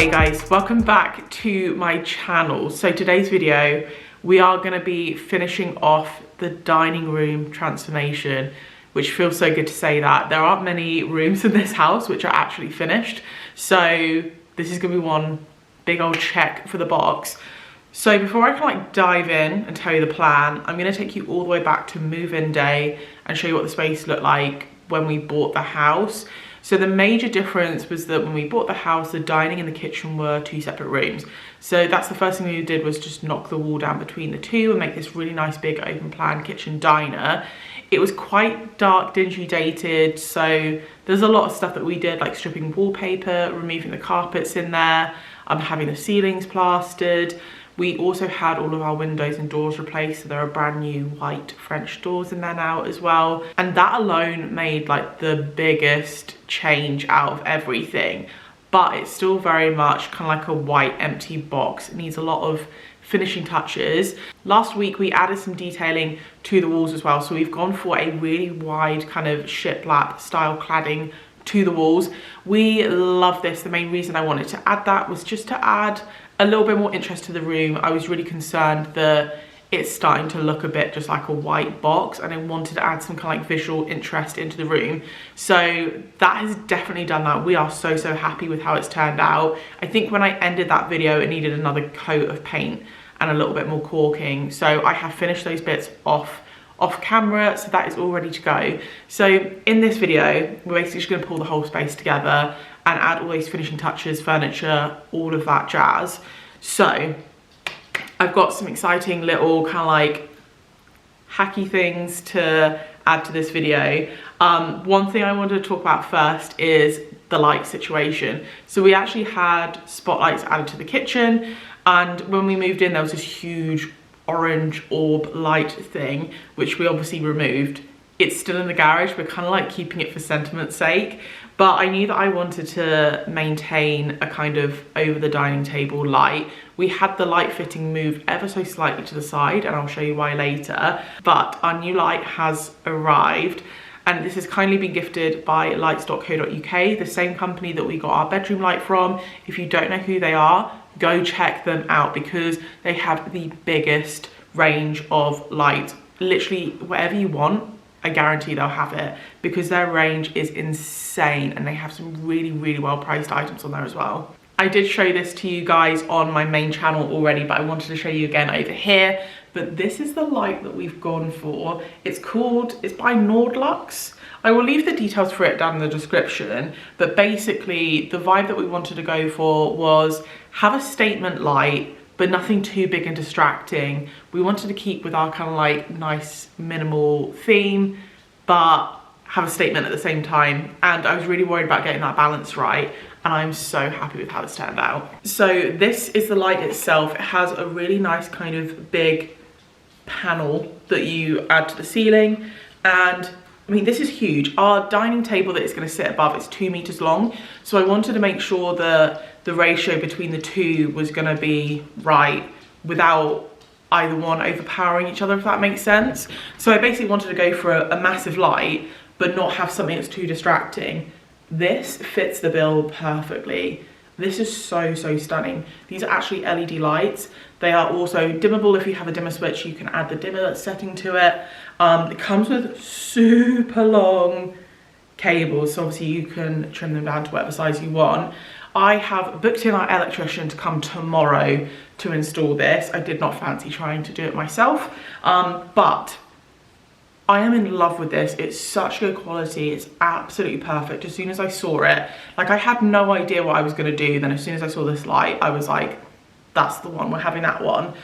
Hey guys, welcome back to my channel. So today's video, we are going to be finishing off the dining room transformation, which feels so good to say that. There aren't many rooms in this house which are actually finished. So this is going to be one big old check for the box. So before I can dive in and tell you the plan, I'm going to take you all the way back to move-in day and show you what the space looked like when we bought the house. So the major difference was that when we bought the house, the dining and the kitchen were two separate rooms. So that's the first thing we did, was just knock the wall down between the two and make this really nice big open plan kitchen diner. It was quite dark, dingy dated, so there's a lot of stuff that we did, like stripping wallpaper, removing the carpets in there, having the ceilings plastered. We also had all of our windows and doors replaced, so there are brand new white French doors in there now as well. And that alone made like the biggest change out of everything. But it's still very much kind of like a white empty box. It needs a lot of finishing touches. Last week we added some detailing to the walls as well. So we've gone for a really wide kind of shiplap style cladding to the walls. We love this. The main reason I wanted to add that was just to add a little bit more interest to the room. I was really concerned that it's starting to look a bit just like a white box, and I wanted to add some kind of like visual interest into the room. So that has definitely done that. We are so happy with how it's turned out. I think when I ended that video, it needed another coat of paint and a little bit more caulking. So I have finished those bits off camera, so that is all ready to go. So in this video, we're basically just going to pull the whole space together and add all these finishing touches, furniture, all of that jazz. So I've got some exciting little kind of like hacky things to add to this video. One thing I wanted to talk about first is the light situation. So we actually had spotlights added to the kitchen, and when we moved in, there was this huge orange orb light thing, which we obviously removed. It's still in the garage. We're kind of like keeping it for sentiment's sake, but I knew that I wanted to maintain a kind of over the dining table light. We had the light fitting move ever so slightly to the side, and I'll show you why later, but our new light has arrived, and this has kindly been gifted by 𝐿ights.co.uk, the same company that we got our bedroom light from. If you don't know who they are, go check them out, because they have the biggest range of light. Literally whatever you want, I guarantee they'll have it, because their range is insane, and they have some really well priced items on there as well. I did show this to you guys on my main channel already, but I wanted to show you again over here. But this is the light that we've gone for. It's by Nordlux. I will leave the details for it down in the description, but basically the vibe that we wanted to go for was have a statement light, but nothing too big and distracting. We wanted to keep with our kind of like nice minimal theme, but have a statement at the same time. And I was really worried about getting that balance right, and I'm so happy with how it's turned out. So this is the light itself. It has a really nice kind of big panel that you add to the ceiling, and I mean, this is huge. Our dining table that it's going to sit above is 2 meters long, so I wanted to make sure that the ratio between the two was going to be right without either one overpowering each other, if that makes sense. So I basically wanted to go for a massive light, but not have something that's too distracting. This fits the bill perfectly. This is so stunning. These are actually LED lights. They are also dimmable. If you have a dimmer switch, you can add the dimmer setting to it. It comes with super long cables, so obviously you can trim them down to whatever size you want. I have booked in our electrician to come tomorrow to install this. I did not fancy trying to do it myself, but I am in love with this. It's such good quality. It's absolutely perfect. As soon as I saw it, like, I had no idea what I was going to do. Then as soon as I saw this light, I was like, that's the one. We're having that one.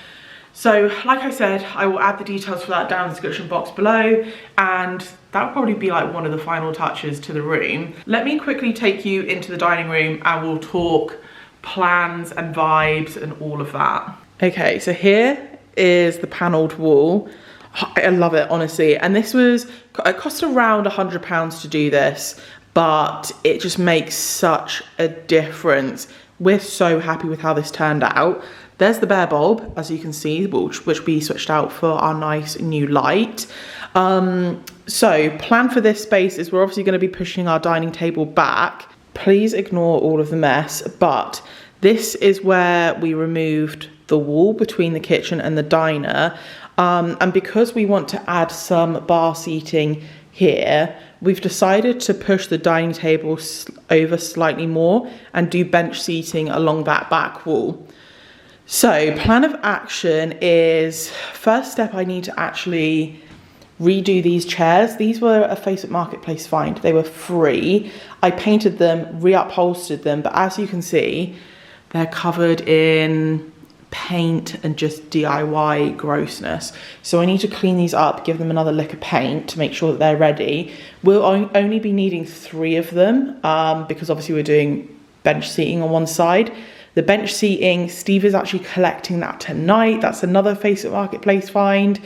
So like I said, I will add the details for that down in the description box below, and that will probably be like one of the final touches to the room. Let me quickly take you into the dining room and we'll talk plans and vibes and all of that. Okay, so here is the panelled wall. I love it, honestly. And this it cost around £100 to do this, but it just makes such a difference. We're so happy with how this turned out. There's the bare bulb, as you can see, which we switched out for our nice new light. So plan for this space is we're obviously going to be pushing our dining table back. Please ignore all of the mess, but This is where we removed the wall between the kitchen and the diner. And because we want to add some bar seating here, we've decided to push the dining table over slightly more and do bench seating along that back wall. So plan of action is, first step, I need to actually redo these chairs. These were a Facebook Marketplace find. They were free. I painted them, reupholstered them, but as you can see, they're covered in paint and just DIY grossness. So I need to clean these up, give them another lick of paint to make sure that they're ready. We'll only be needing 3 of them because obviously we're doing bench seating on one side. The bench seating, Steve is actually collecting that tonight. That's another Facebook Marketplace find.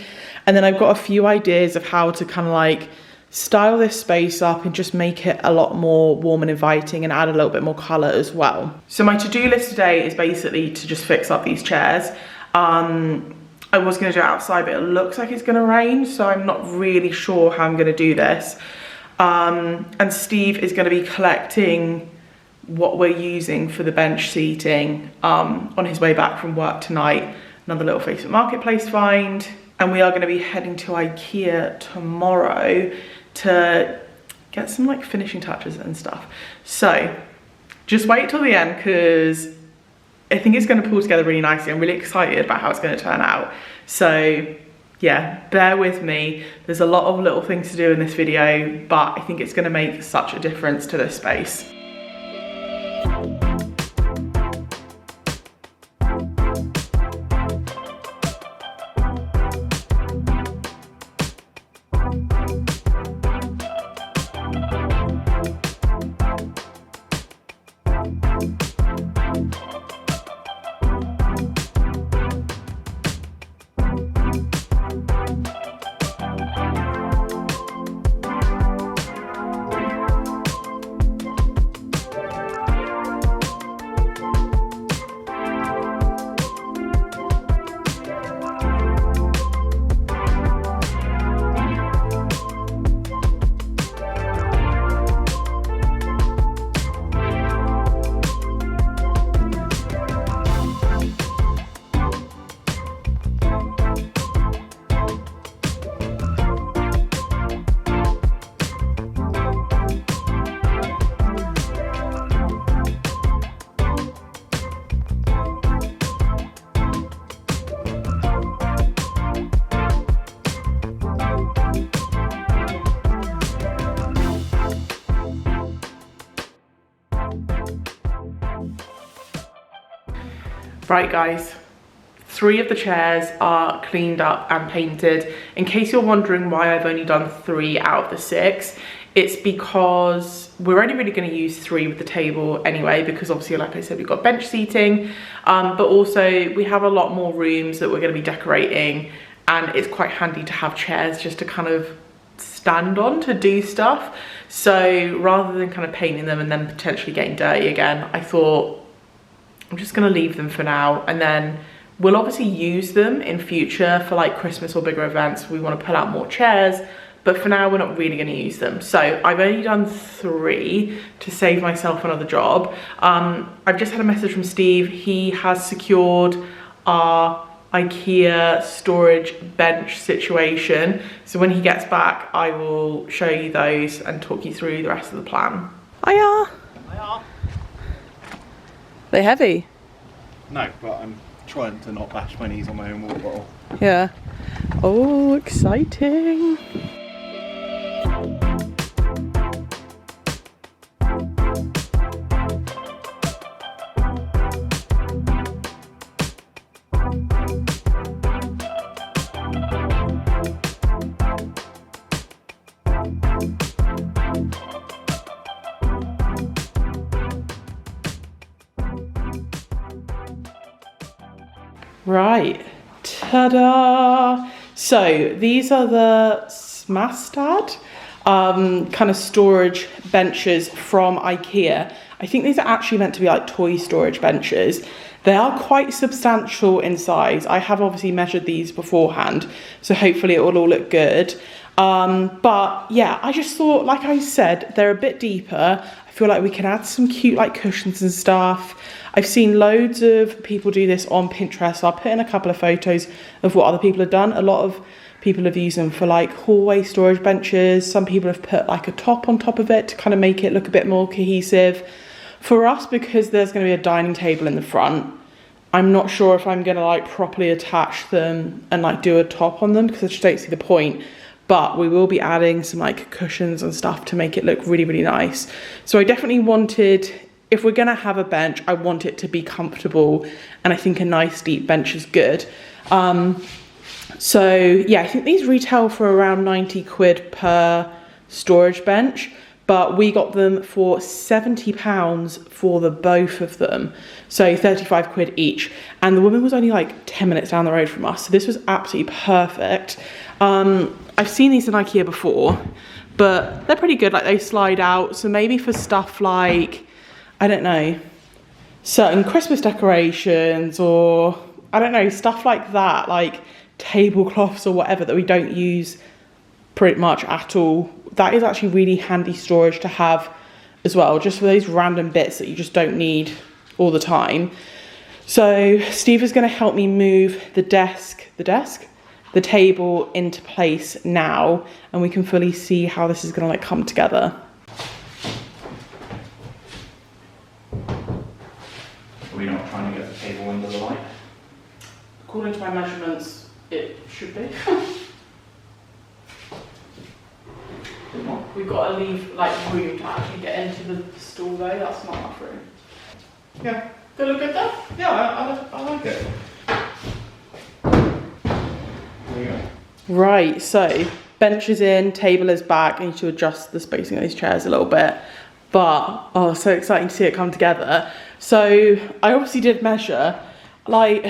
And then I've got a few ideas of how to kind of like style this space up and just make it a lot more warm and inviting and add a little bit more colour as well. So my to-do list today is basically to just fix up these chairs. I was going to do it outside, but it looks like it's going to rain, so I'm not really sure how I'm going to do this. And Steve is going to be collecting what we're using for the bench seating on his way back from work tonight. Another little Facebook Marketplace find. And we are going to be heading to IKEA tomorrow to get some like finishing touches and stuff. So just wait till the end because I think it's going to pull together really nicely. I'm really excited about how it's going to turn out. So yeah, bear with me. There's a lot of little things to do in this video, but I think it's going to make such a difference to this space. Right guys, 3 of the chairs are cleaned up and painted. In case you're wondering why I've only done 3 out of the 6, it's because we're only really going to use 3 with the table anyway, because obviously, like I said, we've got bench seating, but also we have a lot more rooms that we're going to be decorating, and it's quite handy to have chairs just to kind of stand on to do stuff. So rather than kind of painting them and then potentially getting dirty again, I thought I'm just going to leave them for now, and then we'll obviously use them in future for like Christmas or bigger events. We want to pull out more chairs, but for now we're not really going to use them. So I've only done 3 to save myself another job. I've just had a message from Steve. He has secured our IKEA storage bench situation. So when he gets back, I will show you those and talk you through the rest of the plan. Hiya. Hiya. They heavy? No, but I'm trying to not bash my knees on my own water bottle. Yeah. Oh, exciting. Right, ta-da! So these are the Smastad kind of storage benches from IKEA. I think these are actually meant to be like toy storage benches. They are quite substantial in size. I have obviously measured these beforehand, so hopefully it will all look good. But yeah, I just thought, like I said, they're a bit deeper. I feel like we can add some cute like cushions and stuff. I've seen loads of people do this on Pinterest, so I'll put in a couple of photos of what other people have done. A lot of people have used them for like hallway storage benches. Some people have put like a top on top of it to kind of make it look a bit more cohesive. For us, because there's going to be a dining table in the front, I'm not sure if I'm going to like properly attach them and like do a top on them, because I just don't see the point. But we will be adding some like cushions and stuff to make it look really, really nice. So I definitely wanted, if we're going to have a bench, I want it to be comfortable, and I think a nice deep bench is good. So yeah, I think these retail for around 90 quid per storage bench, but we got them for £70 for the both of them. So 35 quid each. And the woman was only like 10 minutes down the road from us. So this was absolutely perfect. I've seen these in IKEA before, but they're pretty good. Like they slide out. So maybe for stuff like, I don't know, certain Christmas decorations, or I don't know, stuff like that, like tablecloths or whatever that we don't use pretty much at all. That is actually really handy storage to have as well, just for those random bits that you just don't need all the time. So Steve is going to help me move the table into place now, and we can fully see how this is going to like come together. Are we not trying to get the table under the light? According to my measurements, it should be. We've got to leave like room to actually get into the stool though. That's not enough room. Yeah. Does it look good though? Yeah, I like it. There you go. Right, so bench is in, table is back. I need to adjust the spacing of these chairs a little bit. But, oh, so exciting to see it come together. So I obviously did measure, like,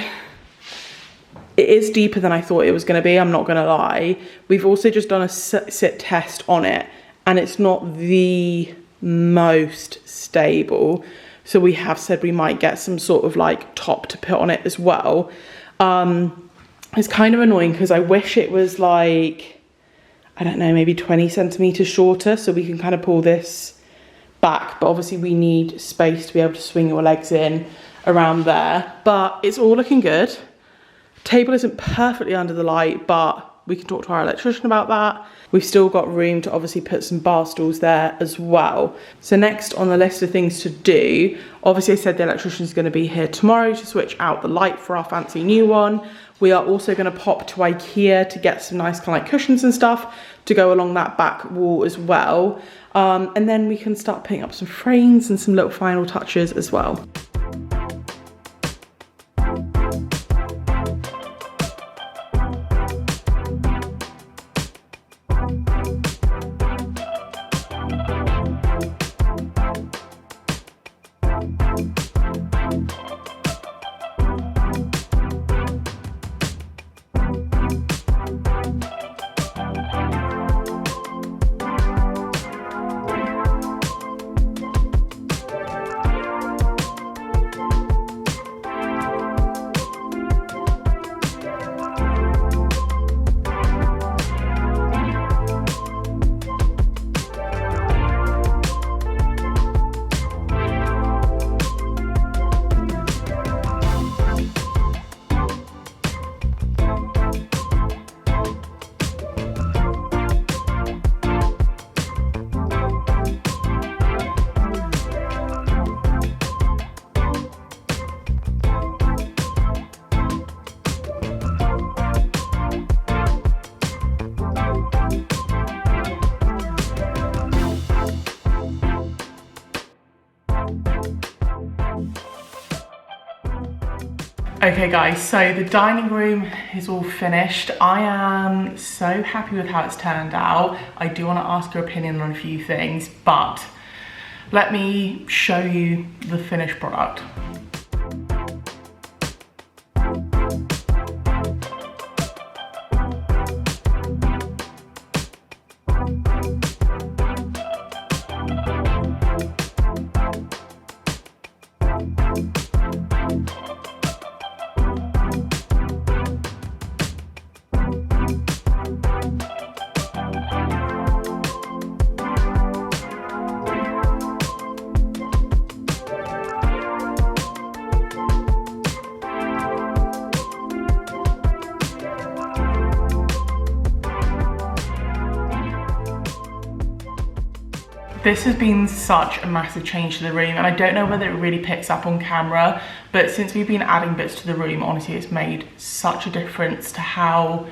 it is deeper than I thought it was going to be, I'm not going to lie. We've also just done a sit test on it, and it's not the most stable. So we have said we might get some sort of like top to put on it as well. It's kind of annoying because I wish it was like, I don't know, maybe 20 centimeters shorter, so we can kind of pull this back. But obviously we need space to be able to swing your legs in around there. But it's all looking good. Table isn't perfectly under the light, but we can talk to our electrician about that. We've still got room to obviously put some bar stools there as well. So next on the list of things to do, obviously I said the electrician's going to be here tomorrow to switch out the light for our fancy new one. We are also going to pop to IKEA to get some nice kind of like cushions and stuff to go along that back wall as well. And then we can start putting up some frames and some little final touches as well. Okay guys, so the dining room is all finished. I am so happy with how it's turned out. I do want to ask your opinion on a few things, but let me show you the finished product. This has been such a massive change to the room, and I don't know whether it really picks up on camera, but since we've been adding bits to the room, honestly, it's made such a difference to how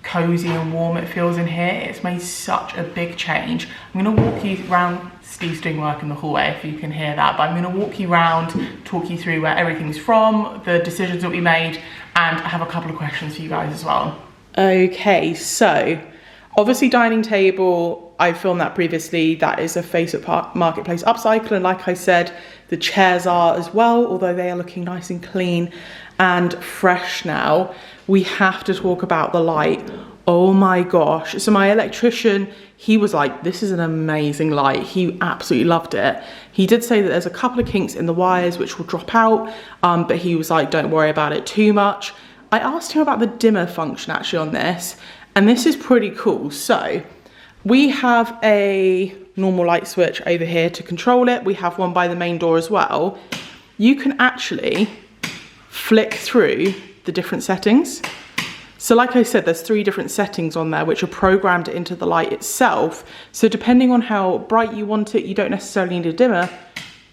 cozy and warm it feels in here. It's made such a big change. I'm gonna walk you around. Steve's doing work in the hallway if you can hear that, but I'm gonna walk you around, talk you through where everything's from, the decisions that we made, and I have a couple of questions for you guys as well. Okay, so obviously dining table, I filmed that previously. That is a Facebook Marketplace upcycle, and like I said, the chairs are as well, although they are looking nice and clean and fresh now. We have to talk about the light. Oh my gosh. So my electrician, he was like, this is an amazing light. He absolutely loved it. He did say that there's a couple of kinks in the wires which will drop out, but he was like, don't worry about it too much. I asked him about the dimmer function actually on this, and this is pretty cool. So we have a normal light switch over here to control it. We have one by the main door as well. You can actually flick through the different settings. So like I said, there's 3 different settings on there which are programmed into the light itself. So depending on how bright you want it, you don't necessarily need a dimmer.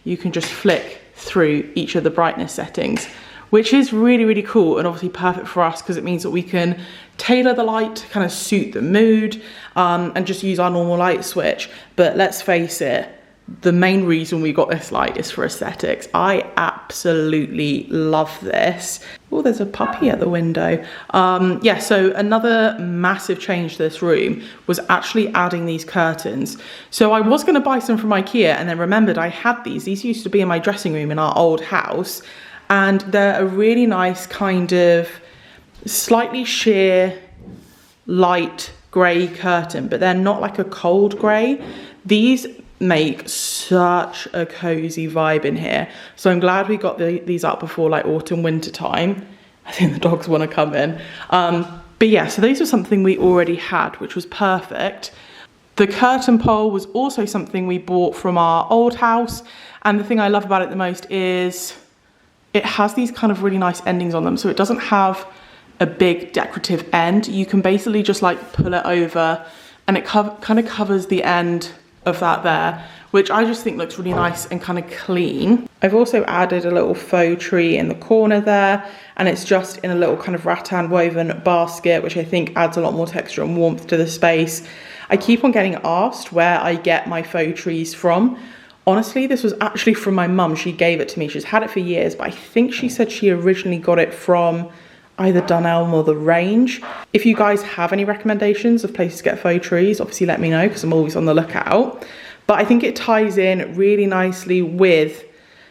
You can just flick through each of the brightness settings, which is really, really cool, and obviously perfect for us because it means that we can tailor the light to kind of suit the mood, and just use our normal light switch. But let's face it, the main reason we got this light is for aesthetics. I absolutely love this. Oh, there's a puppy at the window. Yeah, so another massive change to this room was actually adding these curtains. So I was gonna buy some from IKEA and then remembered I had these. These used to be in my dressing room in our old house, and they're a really nice kind of slightly sheer light grey curtain, but they're not like a cold grey. These make such a cozy vibe in here, so I'm glad we got these up before like autumn winter time. I think the dogs want to come in, but yeah, so these were something we already had, which was perfect. The curtain pole was also something we bought from our old house, and the thing I love about it the most is it has these kind of really nice endings on them, so it doesn't have a big decorative end. You can basically just like pull it over and it kind of covers the end of that there, which I just think looks really nice and kind of clean. I've also added a little faux tree in the corner there, and it's just in a little kind of rattan woven basket, which I think adds a lot more texture and warmth to the space. I keep on getting asked where I get my faux trees from. Honestly, this was actually from my mum. She gave it to me. She's had it for years, but I think she said she originally got it from either Dunelm or The Range. If you guys have any recommendations of places to get faux trees, obviously let me know because I'm always on the lookout. But I think it ties in really nicely with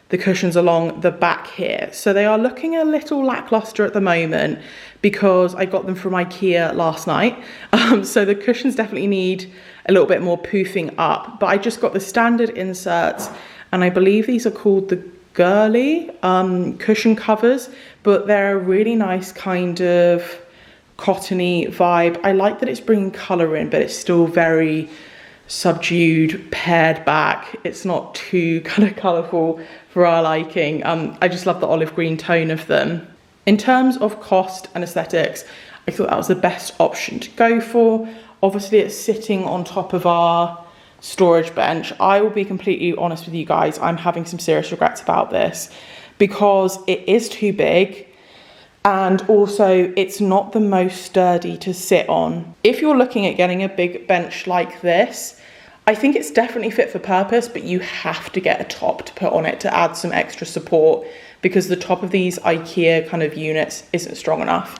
the cushions along the back here. So they are looking a little lackluster at the moment because I got them from IKEA last night. So the cushions definitely need a little bit more poofing up, but I just got the standard inserts, and I believe these are called the 𝘰𝐻𝐿𝐴 cushion covers, but they're a really nice kind of cottony vibe. I like that it's bringing colour in, but it's still very subdued, pared back. It's not too kind of colourful for our liking. I just love the olive green tone of them. In terms of cost and aesthetics, I thought that was the best option to go for. Obviously, it's sitting on top of our storage bench. I will be completely honest with you guys, I'm having some serious regrets about this because it is too big, and also it's not the most sturdy to sit on. If you're looking at getting a big bench like this, I think it's definitely fit for purpose, but you have to get a top to put on it to add some extra support because the top of these IKEA kind of units isn't strong enough.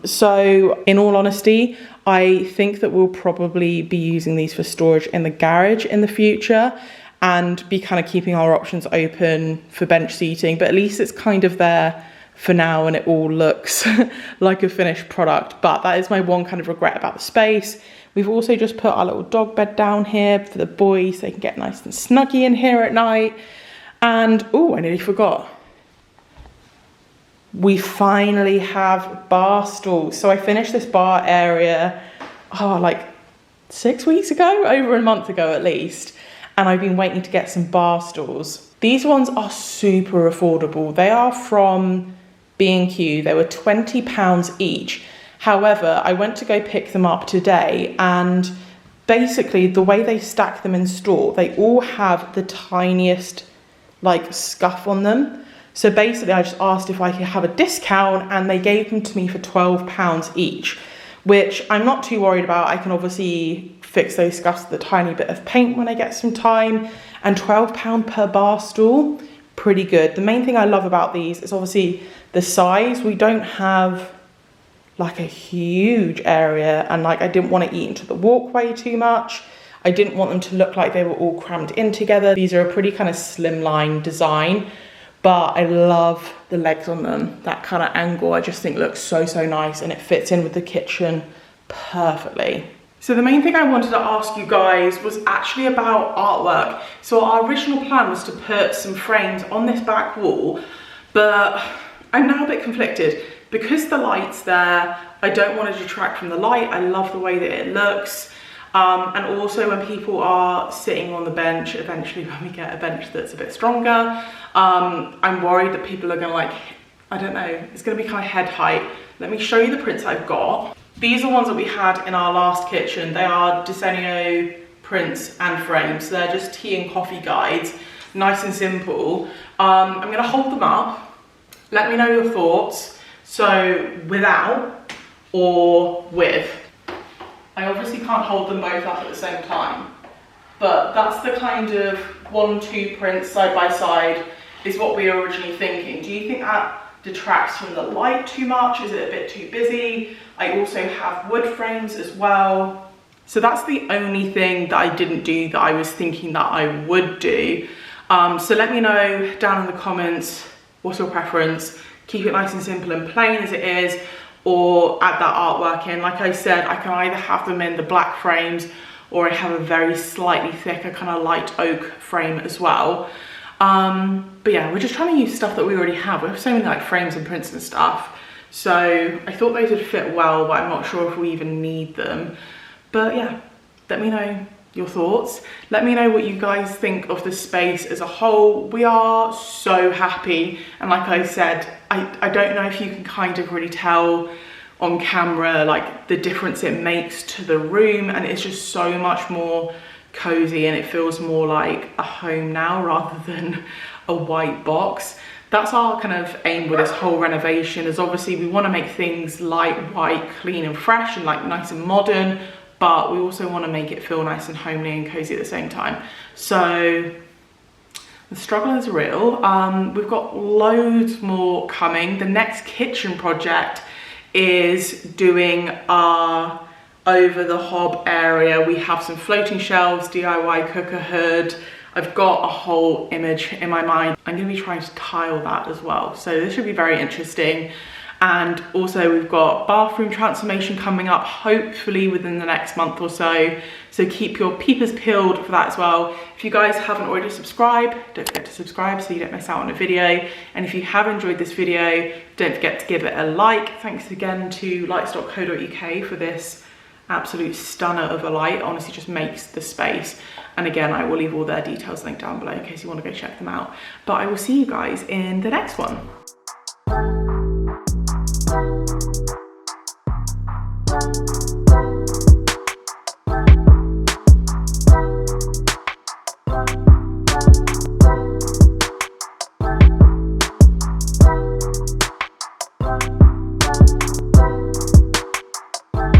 So in all honesty, I think that we'll probably be using these for storage in the garage in the future and be kind of keeping our options open for bench seating, but at least it's kind of there for now and it all looks like a finished product. But that is my one kind of regret about the space. We've also just put our little dog bed down here for the boys so they can get nice and snuggy in here at night. And oh, I nearly forgot. We finally have bar stools. So I finished this bar area, like 6 weeks ago, over a month ago at least. And I've been waiting to get some bar stools. These ones are super affordable. They are from B&Q. They were £20 each. However, I went to go pick them up today and basically the way they stack them in store, they all have the tiniest like scuff on them. So basically I just asked if I could have a discount and they gave them to me for £12 each, which I'm not too worried about. I can obviously fix those scuffs with a tiny bit of paint when I get some time, and £12 per bar stool, pretty good. The main thing I love about these is obviously the size. We don't have like a huge area, and like I didn't want to eat into the walkway too much. I didn't want them to look like they were all crammed in together. These are a pretty kind of slimline design, but I love the legs on them. That kind of angle I just think looks so nice, and it fits in with the kitchen perfectly. So the main thing I wanted to ask you guys was actually about artwork. So our original plan was to put some frames on this back wall, but I'm now a bit conflicted. Because the light's there, I don't want to detract from the light. I love the way that it looks. And also when people are sitting on the bench, eventually when we get a bench that's a bit stronger, I'm worried that people are gonna like, I don't know, it's gonna be kind of head height. Let me show you the prints I've got. These are ones that we had in our last kitchen. They are 𝐷𝑒𝑠𝑒𝑛𝐭 prints and frames. So they're just tea and coffee guides, nice and simple. I'm gonna hold them up. Let me know your thoughts. So without or with. I obviously can't hold them both up at the same time, but that's the kind of 1-2 prints side by side is what we were originally thinking. Do you think that detracts from the light too much? Is it a bit too busy? I also have wood frames as well. So that's the only thing that I didn't do that I was thinking that I would do. So let me know down in the comments, what's your preference? Keep it nice and simple and plain as it is, or add that artwork in. Like I said, I can either have them in the black frames, or I have a very slightly thicker kind of light oak frame as well. But yeah, we're just trying to use stuff that we already have. We have so many like frames and prints and stuff. So I thought those would fit well, but I'm not sure if we even need them. But yeah, let me know your thoughts. Let me know what you guys think of the space as a whole. We are so happy, and like I said, I don't know if you can kind of really tell on camera like the difference it makes to the room, and it's just so much more cozy and it feels more like a home now rather than a white box. That's our kind of aim with this whole renovation, is obviously we want to make things light, white, clean and fresh and like nice and modern, but we also want to make it feel nice and homely and cozy at the same time. So the struggle is real. We've got loads more coming. The next kitchen project is doing our over the hob area. We have some floating shelves, DIY cooker hood. I've got a whole image in my mind. I'm going to be trying to tile that as well. So this should be very interesting. And also we've got bathroom transformation coming up, hopefully within the next month or so. So keep your peepers peeled for that as well. If you guys haven't already subscribed, don't forget to subscribe so you don't miss out on a video. And if you have enjoyed this video, don't forget to give it a like. Thanks again to 𝘧𝘧𝘪𝑐𝐿.co.uk for this absolute stunner of a light. Honestly just makes the space. And again, I will leave all their details linked down below in case you want to go check them out. But I will see you guys in the next one.